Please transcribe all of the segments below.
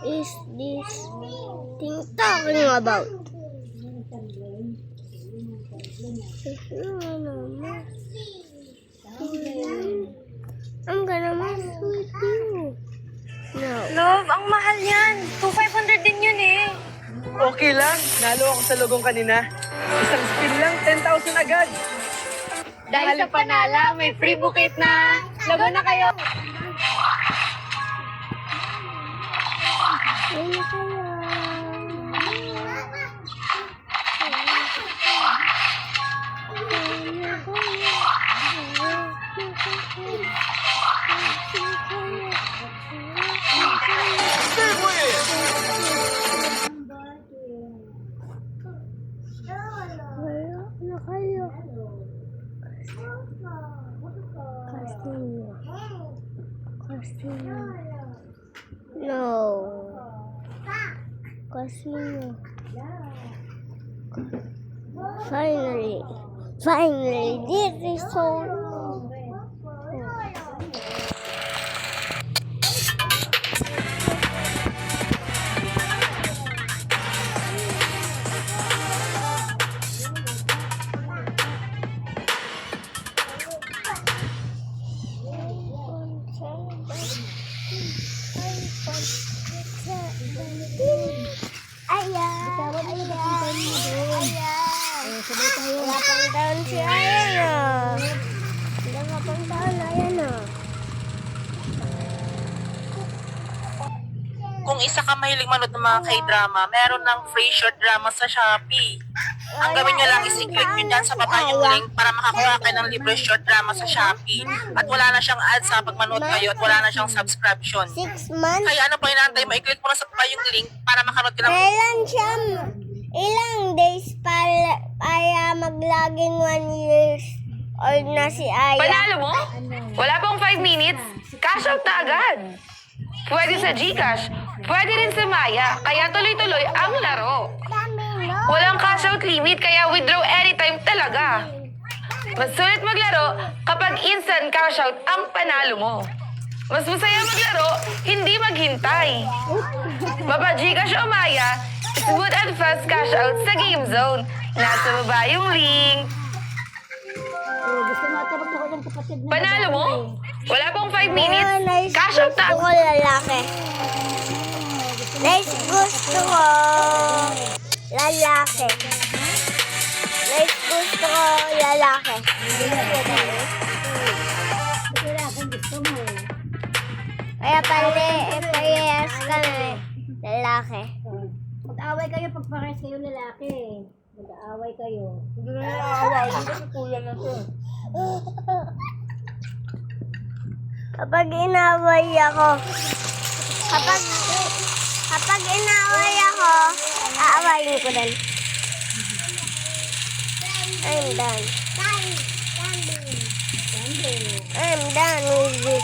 is this thing talking about? I'm gonna mess with you. No. Love, ang mahal yan. 2,500 din yun eh. Okay lang, nalo ako sa logong kanina. Isang spin lang, 10,000 agad. Dahil sa panala, may free bouquet na. Laban na kayo. Ayun kaya. Casino. No. Casino. Finally, this is so long. Wala pang taon si Ayan ah. Wala pang taon, Ayan ah. Kung isa ka mahilig manood ng mga K-drama, meron ng free short drama sa Shopee. Ang gawin nyo lang is i-click nyo dyan sa baba yung link para makakuha kayo ng libre short drama sa Shopee. At wala na siyang ads sa pag manood kayo at wala na siyang subscription. 6 months? Kaya ano pa inaantay mo? I-click mo na sa baba yung link para makanood ka ng... Kailan siya? Ilang days para mag-login 1 years old na si Aya? Panalo mo? Wala pang 5 minutes. Cash out na agad. Pwede sa GCash. Pwede rin sa Maya. Kaya tuloy-tuloy ang laro. Walang cash out limit kaya withdraw anytime talaga. Mas sulit maglaro kapag instant cash out ang panalo mo. Mas masaya maglaro, hindi maghintay. Baba GCash o Maya, smooth and fast cash out sa Game Zone. Nasa baba yung link. Panalo mo? Wala pang 5 minutes. Cash out na. Gusto ko lalaki. Guys, gusto ko lalaki. Guys, gusto ko lalaki. Kaya parehas kami lalaki. Mag-away kayo pag parehas kayo lalaki. Mag-aaway kayo. Hindi na naawa, hindi kasi kuya na to. Kapag inaway ako, kapag inaway ako, aawayin ko din. I'm done. I'm done with this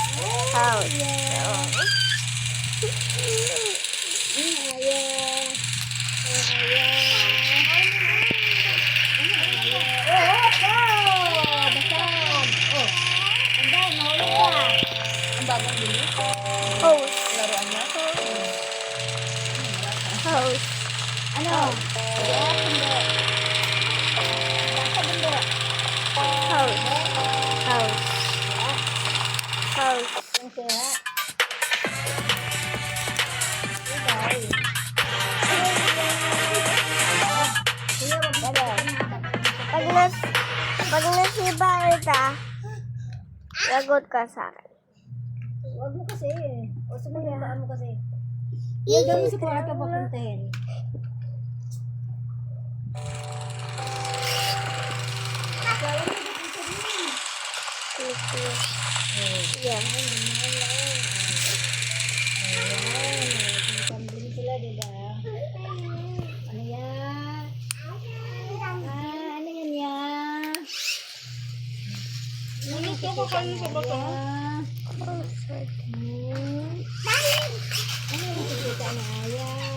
house. House. House. Ano? House. House. House. Pag nasiba kita, lagot ka sa akin. Huwag mo kasi. O sumagandaan mo kasi. Yan gawin sa kwarto papuntahin. Yeah. Pambili sila, diba? Ano yan? Ano yan yan? Gusto ko kayo sa bato. Ano yung nakikita na Aya?